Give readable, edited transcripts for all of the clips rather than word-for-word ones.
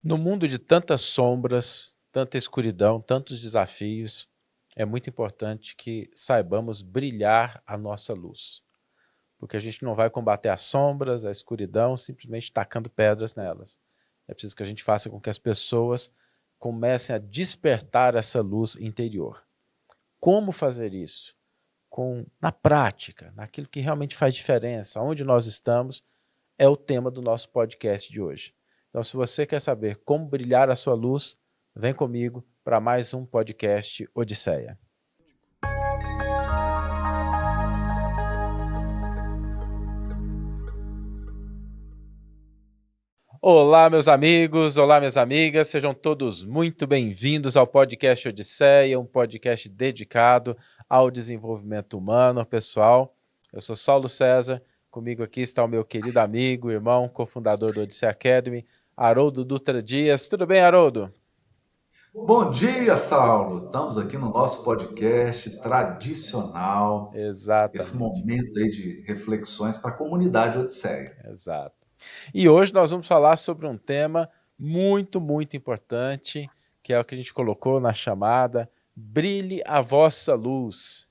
No mundo de tantas sombras, tanta escuridão, tantos desafios, é muito importante que saibamos brilhar a nossa luz. Porque a gente não vai combater as sombras, a escuridão, simplesmente tacando pedras nelas. É preciso que a gente faça com que as pessoas comecem a despertar essa luz interior. Como fazer isso? Na prática, naquilo que realmente faz diferença, onde nós estamos, é o tema do nosso podcast de hoje. Então, se você quer saber como brilhar a sua luz, vem comigo para mais um podcast Odisseia. Olá, meus amigos, olá, minhas amigas, sejam todos muito bem-vindos ao podcast Odisseia, um podcast dedicado ao desenvolvimento humano, pessoal. Eu sou Saulo César, comigo aqui está o meu querido amigo, irmão, cofundador do Odisseia Academy, Haroldo Dutra Dias. Tudo bem, Haroldo? Bom dia, Saulo. Estamos aqui no nosso podcast tradicional, esse Exatamente, momento aí de reflexões para a comunidade Odisseia. exato. E hoje nós vamos falar sobre um tema muito importante, que é o que a gente colocou na chamada Brilhe a Vossa Luz.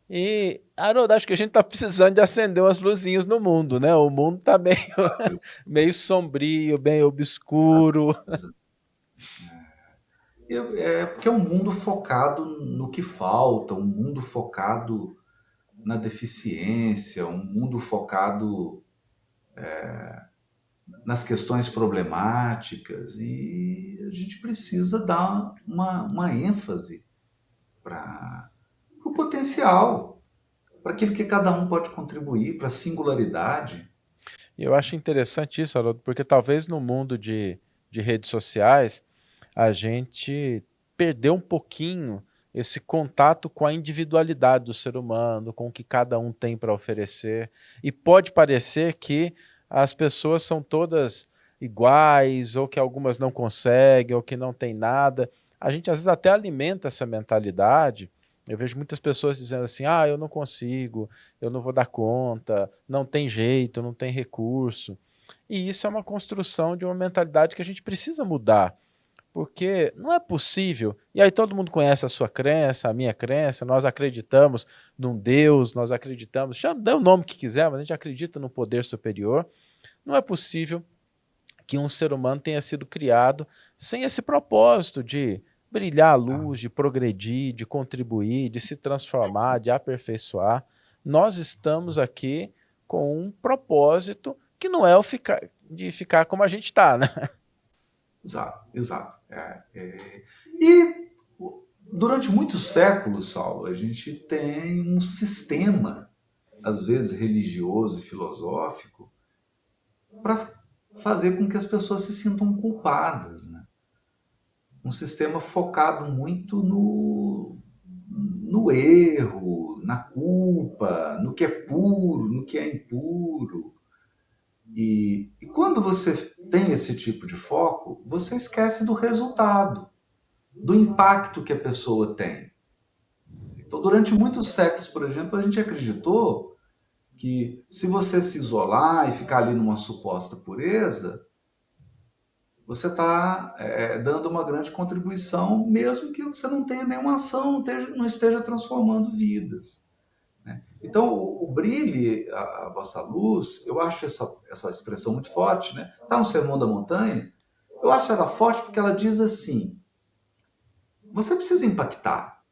E, Haroldo, acho que a gente está precisando de acender umas luzinhas no mundo, né? O mundo está meio, Tá precisando, meio sombrio, bem tá obscuro. precisando. É porque é um mundo focado no que falta, um mundo focado na deficiência, um mundo focado nas questões problemáticas e a gente precisa dar uma ênfase para o potencial, para aquilo que cada um pode contribuir, para a singularidade. E eu acho interessante isso, Haroldo, porque talvez no mundo de redes sociais a gente perdeu um pouquinho esse contato com a individualidade do ser humano, com o que cada um tem para oferecer. E pode parecer que as pessoas são todas iguais, ou que algumas não conseguem, ou que não tem nada. A gente às vezes até alimenta essa mentalidade. Eu vejo muitas pessoas dizendo assim: ah, eu não consigo, eu não vou dar conta, não tem jeito, não tem recurso. E isso é uma construção de uma mentalidade que a gente precisa mudar, porque não é possível. E aí todo mundo conhece a sua crença, a minha crença, nós acreditamos num Deus, nós acreditamos, chama, dê o nome que quiser, mas a gente acredita no poder superior. Não é possível que um ser humano tenha sido criado sem esse propósito de brilhar a luz, de progredir, de contribuir, de se transformar, de aperfeiçoar. Nós estamos aqui com um propósito que não é o de ficar como a gente está, né? Exato, exato. E durante muitos séculos, Saulo, a gente tem um sistema, às vezes religioso e filosófico, para fazer com que as pessoas se sintam culpadas, né? Um sistema focado muito no erro, na culpa, no que é puro, no que é impuro. E quando você tem esse tipo de foco, você esquece do resultado, do impacto que a pessoa tem. Então, durante muitos séculos, por exemplo, a gente acreditou que se você se isolar e ficar ali numa suposta pureza, você está dando uma grande contribuição, mesmo que você não tenha nenhuma ação, não esteja transformando vidas. Né? Então, o brilhe a vossa luz, eu acho essa expressão muito forte, né? Está no Sermão da Montanha. Eu acho ela forte porque ela diz assim: você precisa impactar,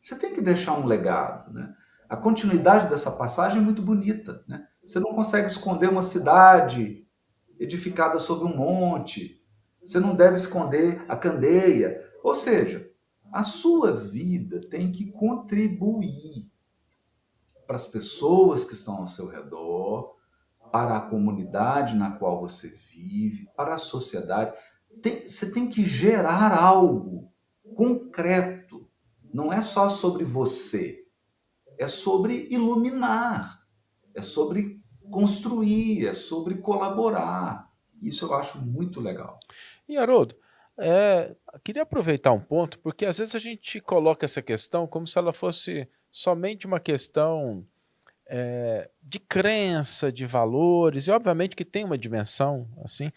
você tem que deixar um legado. Né? A continuidade dessa passagem é muito bonita. Né? Você não consegue esconder uma cidade edificada sobre um monte, você não deve esconder a candeia. Ou seja, a sua vida tem que contribuir para as pessoas que estão ao seu redor, para a comunidade na qual você vive, para a sociedade. Você tem que gerar algo concreto. Não é só sobre você, é sobre iluminar, é sobre construir, é sobre colaborar. Isso eu acho muito legal. E Haroldo, queria aproveitar um ponto, porque às vezes a gente coloca essa questão como se ela fosse somente uma questão de crença, de valores, e obviamente que tem uma dimensão assim,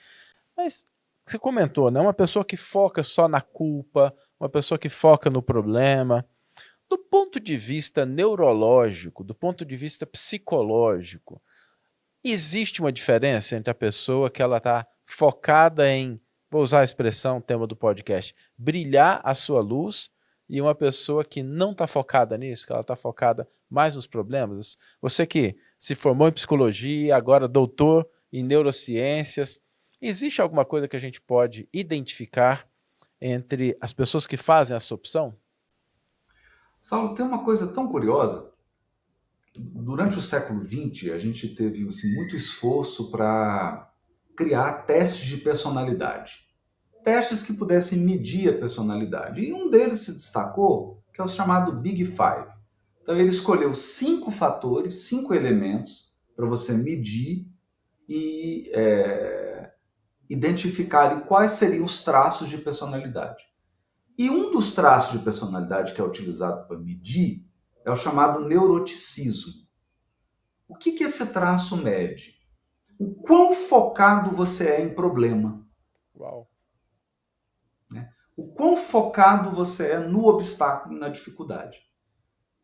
mas você comentou, né? Uma pessoa que foca só na culpa, uma pessoa que foca no problema. Do ponto de vista neurológico, do ponto de vista psicológico, existe uma diferença entre a pessoa que ela está focada em, vou usar a expressão, tema do podcast, brilhar a sua luz, e uma pessoa que não está focada nisso, que ela está focada mais nos problemas? Você que se formou em psicologia, agora doutor em neurociências, existe alguma coisa que a gente pode identificar entre as pessoas que fazem essa opção? Saulo, tem uma coisa tão curiosa. Durante o século XX, a gente teve assim, muito esforço para criar testes de personalidade. Testes que pudessem medir a personalidade. E um deles se destacou, que é o chamado Big Five. Então ele escolheu 5 fatores, 5 elementos para você medir e identificar ali quais seriam os traços de personalidade. E um dos traços de personalidade que é utilizado para medir é o chamado neuroticismo. O que esse traço mede? O quão focado você é em problema. Uau. Né? O quão focado você é no obstáculo e na dificuldade.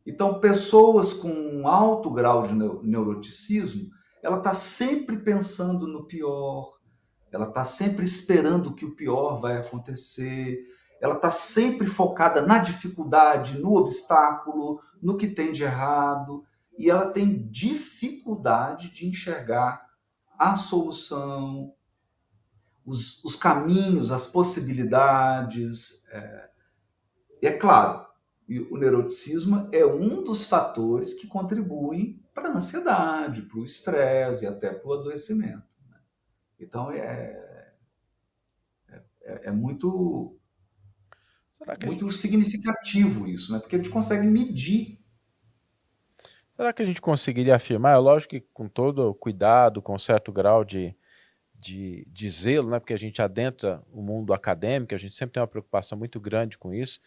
Então, pessoas com um alto grau de neuroticismo, ela está sempre pensando no pior, ela está sempre esperando que o pior vai acontecer, ela está sempre focada na dificuldade, no obstáculo, no que tem de errado, e ela tem dificuldade de enxergar a solução, os caminhos, as possibilidades. E é claro, o neuroticismo é um dos fatores que contribuem para a ansiedade, para o estresse e até para o adoecimento. Então é muito, Será que a muito gente, significativo isso, né? Porque a gente consegue medir. será que a gente conseguiria afirmar? É lógico que com todo o cuidado, com um certo grau de zelo, né? Porque a gente adentra o mundo acadêmico, a gente sempre tem uma preocupação muito grande com isso,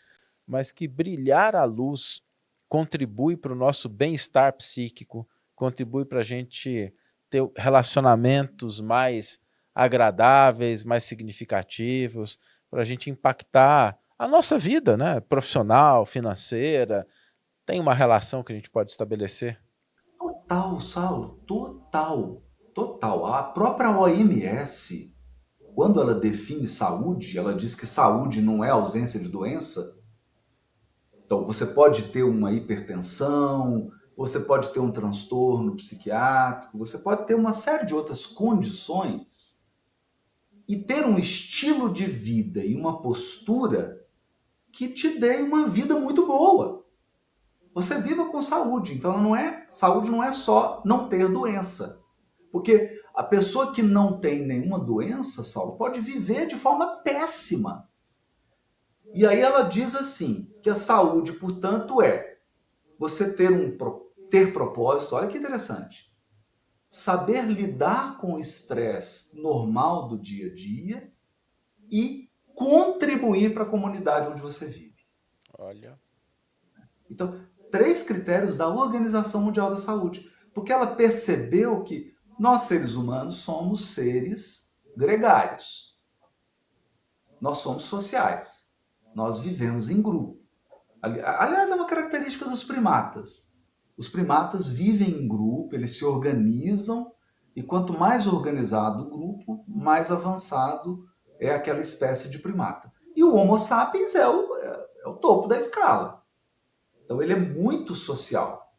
mas que brilhar a luz contribui para o nosso bem-estar psíquico, contribui para a gente ter relacionamentos mais agradáveis, mais significativos, para a gente impactar a nossa vida, né? Profissional, financeira. Tem uma relação que a gente pode estabelecer? Total, Saulo, total, total. A própria OMS, quando ela define saúde, ela diz que saúde não é ausência de doença. Então, você pode ter uma hipertensão, você pode ter um transtorno psiquiátrico, você pode ter uma série de outras condições e ter um estilo de vida e uma postura que te dê uma vida muito boa. Você viva com saúde. Então, saúde não é só não ter doença. Porque a pessoa que não tem nenhuma doença, Saulo, pode viver de forma péssima. E aí ela diz assim, que a saúde, portanto, é você ter propósito. Olha que interessante. Saber lidar com o estresse normal do dia a dia e contribuir para a comunidade onde você vive. Olha. Então, 3 critérios da Organização Mundial da Saúde, porque ela percebeu que nós, seres humanos, somos seres gregários. Nós somos sociais. Nós vivemos em grupo. Aliás, é uma característica dos primatas. Os primatas vivem em grupo, eles se organizam, e quanto mais organizado o grupo, mais avançado é aquela espécie de primata. E o Homo sapiens é o topo da escala. Então ele é muito social.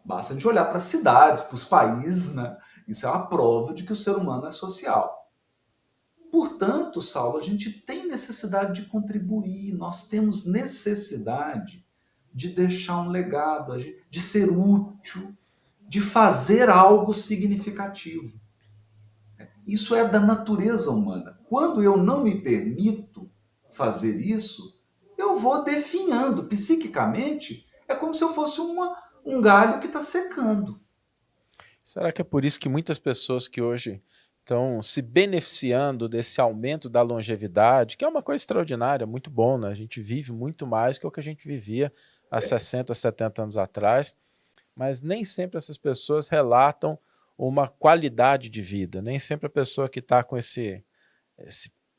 Basta a gente olhar para as cidades, para os países, né? Isso é uma prova de que o ser humano é social. Portanto, Saulo, a gente tem necessidade de contribuir, nós temos necessidade de deixar um legado, de ser útil, de fazer algo significativo. Isso é da natureza humana. Quando eu não me permito fazer isso, eu vou definhando psiquicamente. É como se eu fosse um galho que está secando. Será que é por isso que muitas pessoas que hoje estão se beneficiando desse aumento da longevidade, que é uma coisa extraordinária, muito bom, né? A gente vive muito mais que o que a gente vivia há 60, 70 anos atrás, mas nem sempre essas pessoas relatam uma qualidade de vida, nem sempre a pessoa que está com esse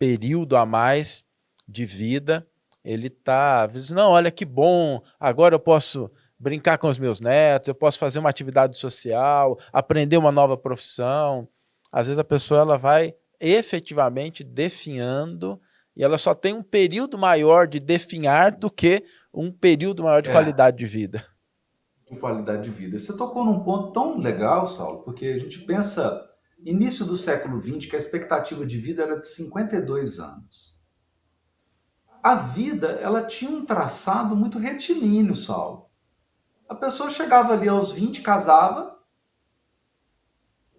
período a mais de vida, ele está dizendo, não, olha que bom, agora eu posso brincar com os meus netos, eu posso fazer uma atividade social, aprender uma nova profissão. Às vezes a pessoa ela vai efetivamente definhando e ela só tem um período maior de definhar do que um período maior de qualidade de vida. De qualidade de vida. Você tocou num ponto tão legal, Saulo, porque a gente pensa, início do século XX, que a expectativa de vida era de 52 anos. A vida, ela tinha um traçado muito retilíneo, Saulo. A pessoa chegava ali aos 20, casava,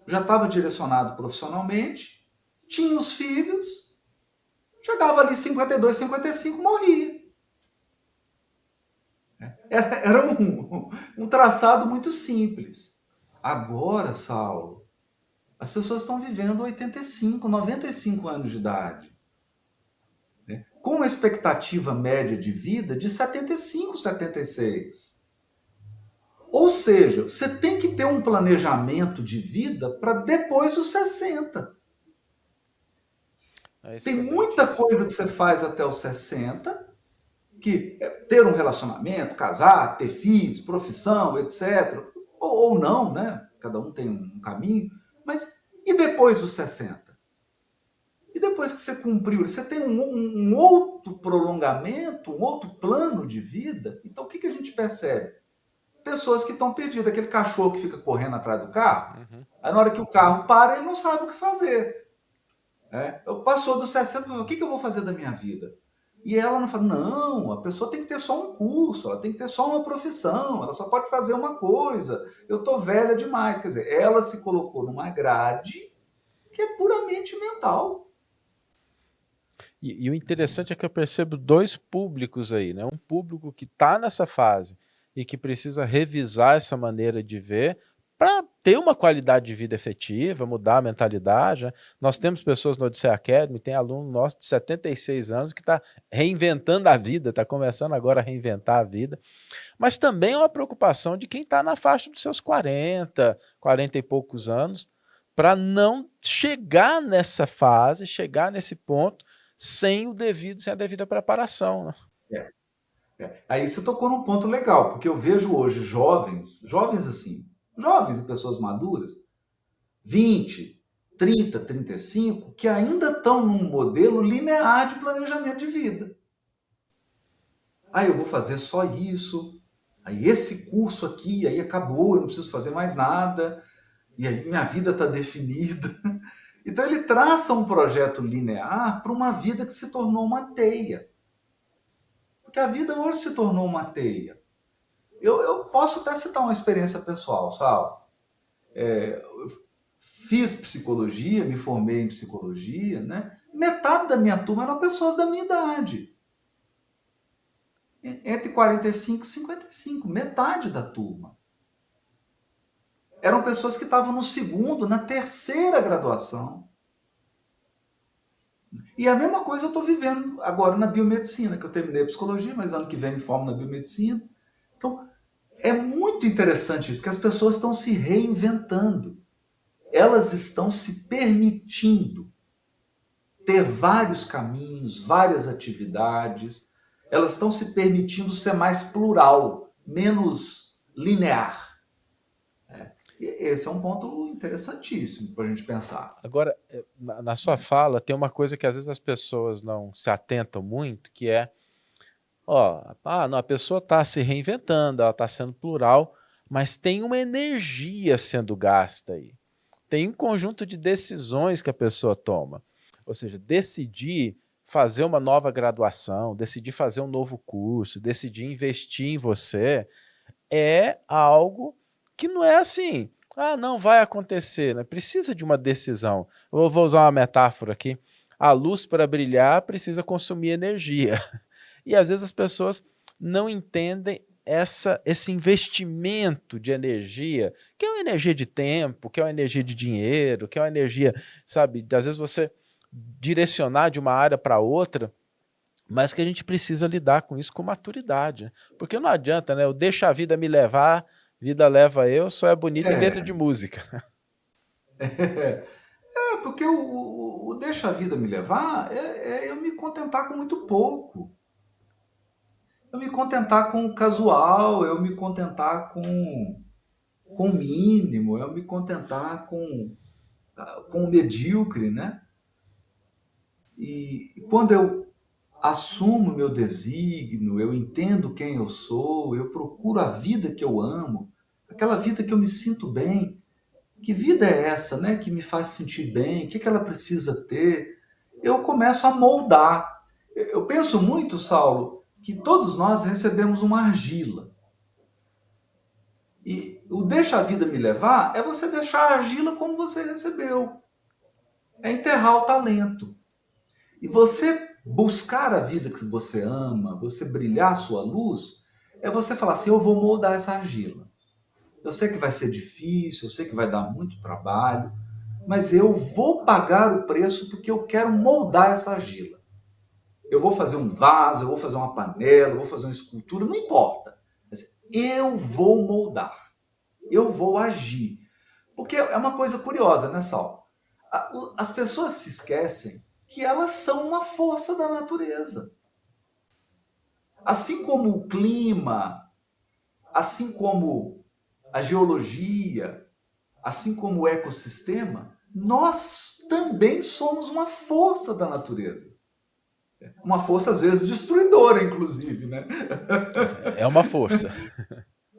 já estava direcionado profissionalmente, tinha os filhos, chegava ali 52, 55, morria. Era um traçado muito simples. Agora, Saulo, as pessoas estão vivendo 85, 95 anos de idade, né? Com uma expectativa média de vida de 75, 76. Ou seja, você tem que ter um planejamento de vida para depois dos 60. Tem muita coisa que você faz até os 60, que é ter um relacionamento, casar, ter filhos, profissão, etc. Ou não, né? Cada um tem um caminho. Mas e depois dos 60? E depois que você cumpriu, você tem um outro prolongamento, um outro plano de vida. Então o que a gente percebe? Pessoas que estão perdidas, aquele cachorro que fica correndo atrás do carro, aí na hora que o carro para, ele não sabe o que fazer. Passou dos 60, o que eu vou fazer da minha vida? E ela não fala, não, a pessoa tem que ter só um curso, ela tem que ter só uma profissão, ela só pode fazer uma coisa, eu estou velha demais. Quer dizer, ela se colocou numa grade que é puramente mental. E o interessante é que eu percebo dois públicos aí, né? Um público que está nessa fase e que precisa revisar essa maneira de ver para ter uma qualidade de vida efetiva, mudar a mentalidade, né? Nós temos pessoas no Odisseia Academy, tem aluno nosso de 76 anos que está reinventando a vida, está começando agora a reinventar a vida, mas também é uma preocupação de quem está na faixa dos seus 40, 40 e poucos anos, para não chegar nessa fase, chegar nesse ponto sem a devida preparação, né? Aí você tocou num ponto legal, porque eu vejo hoje jovens assim, jovens e pessoas maduras, 20, 30, 35, que ainda estão num modelo linear de planejamento de vida. Aí eu vou fazer só isso, aí esse curso aqui, aí acabou, eu não preciso fazer mais nada, e aí minha vida está definida. Então ele traça um projeto linear para uma vida que se tornou uma teia. Porque a vida hoje se tornou uma teia. Eu posso até citar uma experiência pessoal, sabe? Eu fiz psicologia, me formei em psicologia, né? Metade da minha turma eram pessoas da minha idade. Entre 45 e 55, metade da turma. Eram pessoas que estavam no segundo, na terceira graduação. E a mesma coisa eu estou vivendo agora na biomedicina, que eu terminei a psicologia, mas ano que vem me formo na biomedicina. Então, é muito interessante isso, que as pessoas estão se reinventando. Elas estão se permitindo ter vários caminhos, várias atividades. Elas estão se permitindo ser mais plural, menos linear. E esse é um ponto interessantíssimo para a gente pensar. Agora, na sua fala, tem uma coisa que às vezes as pessoas não se atentam muito, que é, não, a pessoa está se reinventando, ela está sendo plural, mas tem uma energia sendo gasta aí. Tem um conjunto de decisões que a pessoa toma. Ou seja, decidir fazer uma nova graduação, decidir fazer um novo curso, decidir investir em você, é algo que não é assim, não vai acontecer, né? Precisa de uma decisão. Eu vou usar uma metáfora aqui. A luz para brilhar precisa consumir energia. E às vezes as pessoas não entendem esse investimento de energia, que é uma energia de tempo, que é uma energia de dinheiro, que é uma energia, sabe, às vezes você direcionar de uma área para outra, mas que a gente precisa lidar com isso com maturidade. Porque não adianta, né? Eu deixo a vida me levar, vida leva eu, só é bonito em letra de música. porque o deixa a vida me levar é eu me contentar com muito pouco. Eu me contentar com o casual, eu me contentar com o mínimo, eu me contentar com o medíocre, né? E quando eu assumo meu desígnio, eu entendo quem eu sou, eu procuro a vida que eu amo, aquela vida que eu me sinto bem. Que vida é essa, né, que me faz sentir bem? O que ela precisa ter? Eu começo a moldar. Eu penso muito, Saulo, que todos nós recebemos uma argila. E o deixa a vida me levar é você deixar a argila como você recebeu. É enterrar o talento. E você buscar a vida que você ama, você brilhar a sua luz, é você falar assim: eu vou moldar essa argila. Eu sei que vai ser difícil, eu sei que vai dar muito trabalho, mas eu vou pagar o preço porque eu quero moldar essa argila. Eu vou fazer um vaso, eu vou fazer uma panela, eu vou fazer uma escultura, não importa. Eu vou moldar, eu vou agir. Porque é uma coisa curiosa, né, Sal? As pessoas se esquecem que elas são uma força da natureza. Assim como o clima, assim como a geologia, assim como o ecossistema, nós também somos uma força da natureza. Uma força, às vezes, destruidora, inclusive, né? É uma força.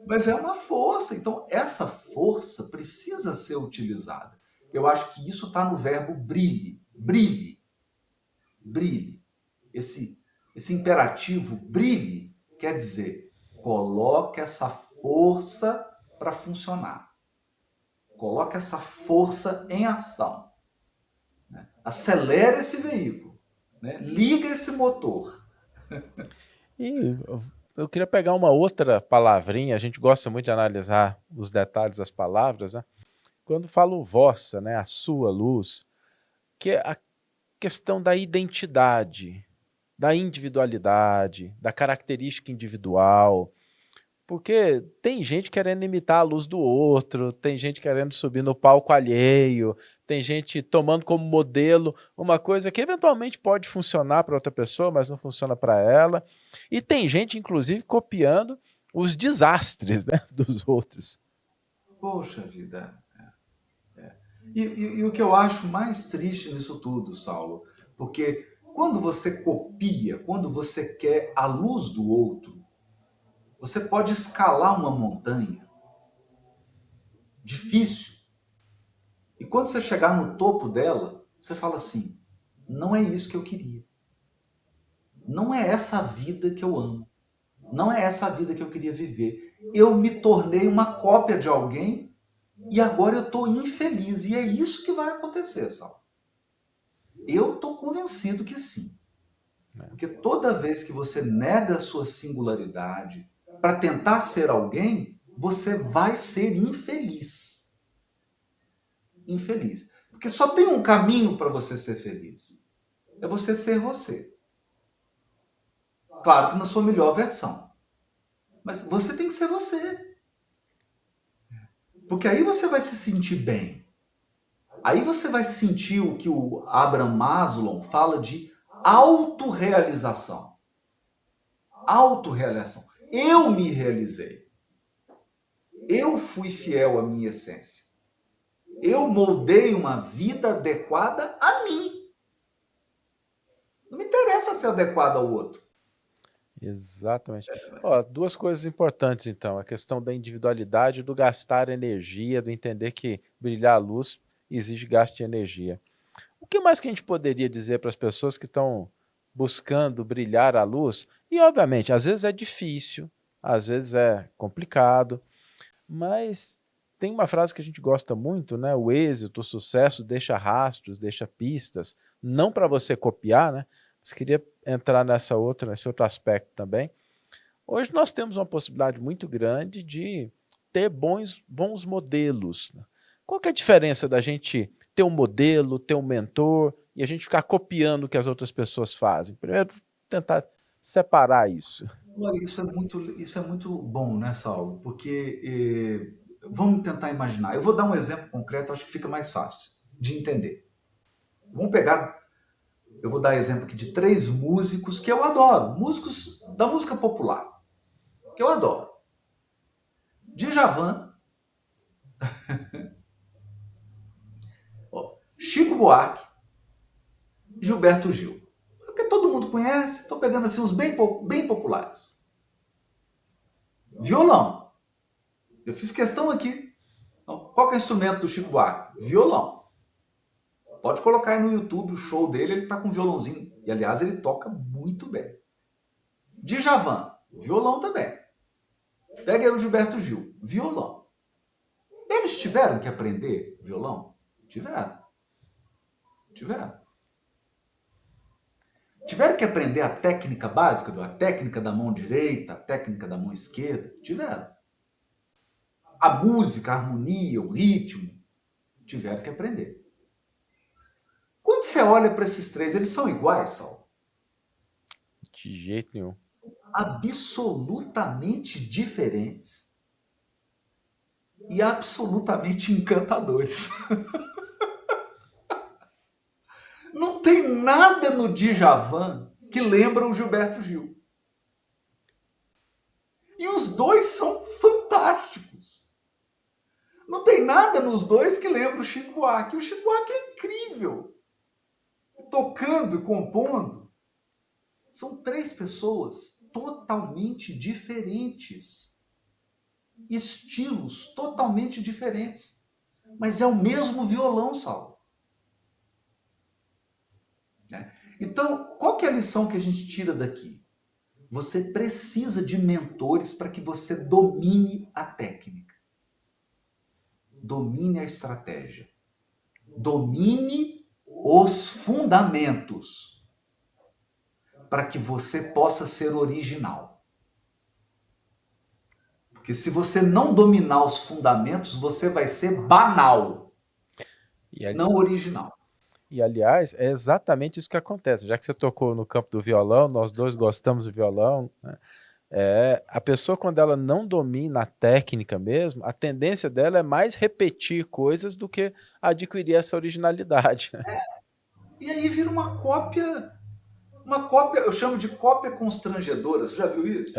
Mas é uma força. Então, essa força precisa ser utilizada. Eu acho que isso está no verbo brilhe. Brilhe. Brilhe. Esse imperativo brilhe quer dizer, coloque essa força para funcionar. Coloque essa força em ação. Né? Acelere esse veículo. Né? Liga esse motor. E eu queria pegar uma outra palavrinha, a gente gosta muito de analisar os detalhes das palavras, né? Quando falo vossa, né, a sua luz, que é a questão da identidade, da individualidade, da característica individual, porque tem gente querendo imitar a luz do outro, tem gente querendo subir no palco alheio, tem gente tomando como modelo uma coisa que eventualmente pode funcionar para outra pessoa, mas não funciona para ela. E tem gente, inclusive, copiando os desastres, né, dos outros. Poxa vida. E o que eu acho mais triste nisso tudo, Saulo, porque quando você copia, quando você quer a luz do outro, você pode escalar uma montanha difícil. E quando você chegar no topo dela, você fala assim: não é isso que eu queria. Não é essa vida que eu amo. Não é essa vida que eu queria viver. Eu me tornei uma cópia de alguém e agora eu estou infeliz. E é isso que vai acontecer, Sal. Eu estou convencido que sim. Porque toda vez que você nega a sua singularidade para tentar ser alguém, você vai ser infeliz. Infeliz. Porque só tem um caminho para você ser feliz. É você ser você. Claro que na sua melhor versão. Mas você tem que ser você. Porque aí você vai se sentir bem. Aí você vai sentir o que o Abraham Maslow fala de autorrealização. Autorrealização. Eu me realizei. Eu fui fiel à minha essência. Eu moldei uma vida adequada a mim. Não me interessa ser adequada ao outro. Exatamente. Ó, duas coisas importantes, então. A questão da individualidade, do gastar energia, do entender que brilhar a luz exige gasto de energia. O que mais que a gente poderia dizer para as pessoas que estão buscando brilhar a luz? E, obviamente, às vezes é difícil, às vezes é complicado, mas tem uma frase que a gente gosta muito, né? O êxito, o sucesso deixa rastros, deixa pistas, não para você copiar, né? Mas queria entrar nesse outro aspecto também. Hoje nós temos uma possibilidade muito grande de ter bons modelos. Né? Qual que é a diferença da gente ter um modelo, ter um mentor e a gente ficar copiando o que as outras pessoas fazem? Primeiro, tentar separar isso. Olha, isso é muito bom, né, Saulo? Porque vamos tentar imaginar. Eu vou dar um exemplo concreto, acho que fica mais fácil de entender. Vamos pegar, eu vou dar exemplo aqui de 3 músicos que eu adoro, músicos da música popular, que eu adoro. Djavan, Chico Buarque, Gilberto Gil. Porque todo mundo conhece, estou pegando assim uns bem populares. Violão. Eu fiz questão aqui. Então, qual que é o instrumento do Chico Buarque? Violão. Pode colocar aí no YouTube o show dele, ele tá com violãozinho. E aliás, ele toca muito bem. Djavan, violão também. Pega aí o Gilberto Gil, violão. Eles tiveram que aprender violão? Tiveram. Tiveram. Tiveram que aprender a técnica básica, a técnica da mão direita, a técnica da mão esquerda? Tiveram. A música, a harmonia, o ritmo, tiveram que aprender. Quando você olha para esses 3, eles são iguais, Sal? De jeito nenhum. Absolutamente diferentes e absolutamente encantadores. Não tem nada no Djavan que lembra o Gilberto Gil. E os dois são fantásticos. Não tem nada nos dois que lembra o Chico Buarque. O Chico Buarque é incrível. Tocando e compondo. São 3 pessoas totalmente diferentes. Estilos totalmente diferentes. Mas é o mesmo violão, Saulo. Então, qual que é a lição que a gente tira daqui? Você precisa de mentores para que você domine a técnica. Domine a estratégia. Domine os fundamentos para que você possa ser original. Porque se você não dominar os fundamentos, você vai ser banal, não original. E, aliás, é exatamente isso que acontece. Já que você tocou no campo do violão, nós dois gostamos do violão, né? A pessoa, quando ela não domina a técnica mesmo, a tendência dela é mais repetir coisas do que adquirir essa originalidade. E aí vira uma cópia, eu chamo de cópia constrangedora. Você já viu isso?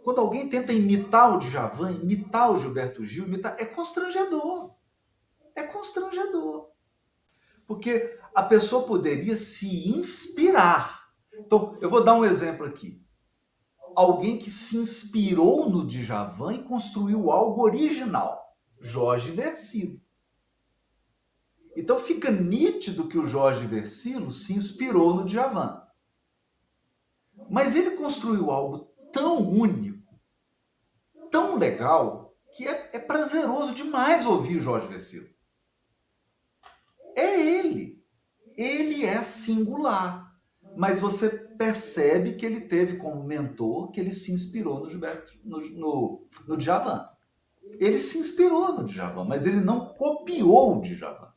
Quando alguém tenta imitar o Djavan, imitar o Gilberto Gil, é constrangedor. É constrangedor. Porque a pessoa poderia se inspirar. Então, eu vou dar um exemplo aqui. Alguém que se inspirou no Djavan e construiu algo original. Jorge Versilo. Então fica nítido que o Jorge Versilo se inspirou no Djavan. Mas ele construiu algo tão único, tão legal, que é prazeroso demais ouvir Jorge Versilo. É ele. Ele é singular. Mas você percebe que ele teve como mentor, que ele se inspirou no Djavan. Ele se inspirou no Djavan, mas ele não copiou o Djavan.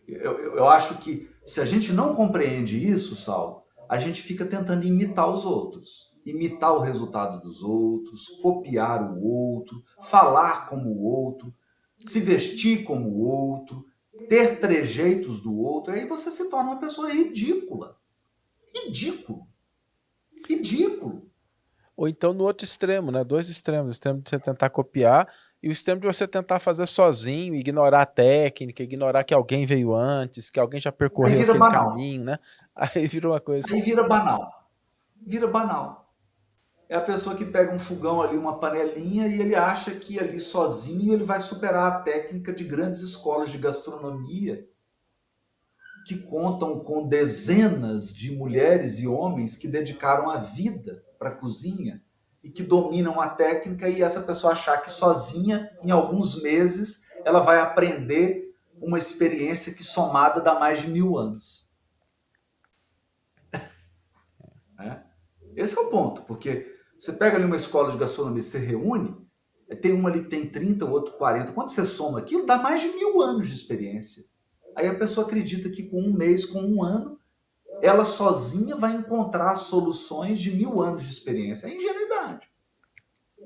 Eu acho que se a gente não compreende isso, Saulo, a gente fica tentando imitar os outros. Imitar o resultado dos outros, copiar o outro, falar como o outro, se vestir como o outro, ter trejeitos do outro, aí você se torna uma pessoa ridícula. Ridículo. Ridículo. Ou então no outro extremo, né? 2 extremos. O extremo de você tentar copiar e o extremo de você tentar fazer sozinho, ignorar a técnica, ignorar que alguém veio antes, que alguém já percorreu aquele banal. caminho, né? Aí vira uma coisa... Aí vira banal. Vira banal. É a pessoa que pega um fogão ali, uma panelinha, e ele acha que ali sozinho ele vai superar a técnica de grandes escolas de gastronomia que contam com dezenas de mulheres e homens que dedicaram a vida para a cozinha e que dominam a técnica, e essa pessoa achar que sozinha, em alguns meses, ela vai aprender uma experiência que somada dá mais de 1000 anos. Esse é o ponto, porque você pega ali uma escola de gastronomia, você reúne, tem uma ali que tem 30, o outro 40. Quando você soma aquilo, dá mais de 1000 anos de experiência. Aí a pessoa acredita que com um mês, com um ano, ela sozinha vai encontrar soluções de 1000 anos de experiência. É ingenuidade.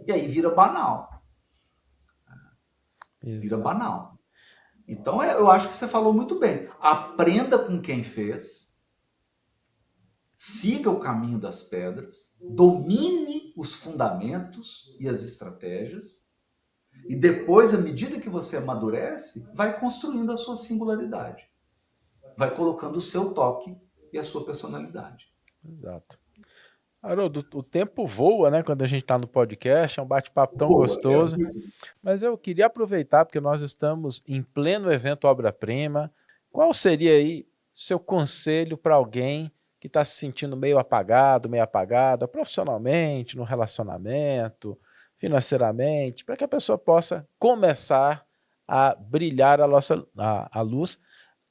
E aí vira banal. Vira banal. Então, eu acho que você falou muito bem. Aprenda com quem fez, siga o caminho das pedras, domine os fundamentos e as estratégias, e depois, à medida que você amadurece, vai construindo a sua singularidade. Vai colocando o seu toque e a sua personalidade. Exato. Haroldo, o tempo voa, né, quando a gente está no podcast, é um bate-papo tão Boa, é gostoso, muito. mas eu queria aproveitar, porque nós estamos em pleno evento Obra-Prima, qual seria aí seu conselho para alguém que está se sentindo meio apagado, meio apagada, profissionalmente, no relacionamento, financeiramente, para que a pessoa possa começar a brilhar a luz,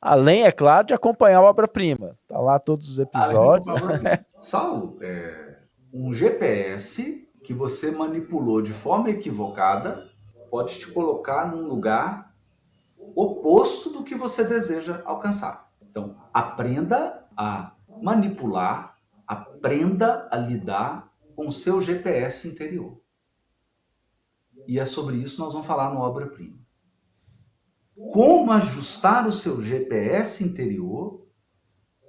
além, é claro, de acompanhar a Obra-Prima. Está lá todos os episódios. Saulo, um GPS que você manipulou de forma equivocada pode te colocar num lugar oposto do que você deseja alcançar. Então, aprenda a manipular, aprenda a lidar com o seu GPS interior. E é sobre isso que nós vamos falar no Obra-Prima. Como ajustar o seu GPS interior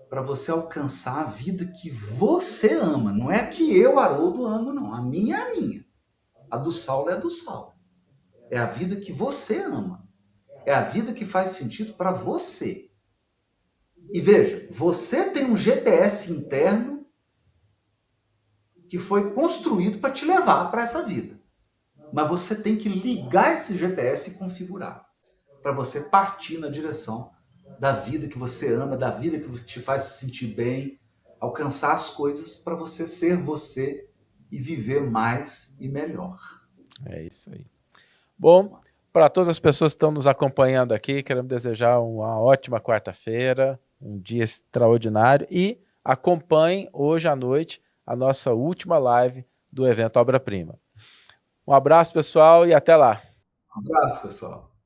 para você alcançar a vida que você ama. Não é que eu, Haroldo, amo, não. A minha é a minha. A do Saulo é a do Saulo. É a vida que você ama. É a vida que faz sentido para você. E veja, você tem um GPS interno que foi construído para te levar para essa vida. Mas você tem que ligar esse GPS e configurar para você partir na direção da vida que você ama, da vida que te faz se sentir bem, alcançar as coisas para você ser você e viver mais e melhor. É isso aí. Bom, para todas as pessoas que estão nos acompanhando aqui, queremos desejar uma ótima quarta-feira, um dia extraordinário e acompanhem hoje à noite a nossa última live do evento Obra-Prima. Um abraço, pessoal, e até lá. Um abraço, pessoal.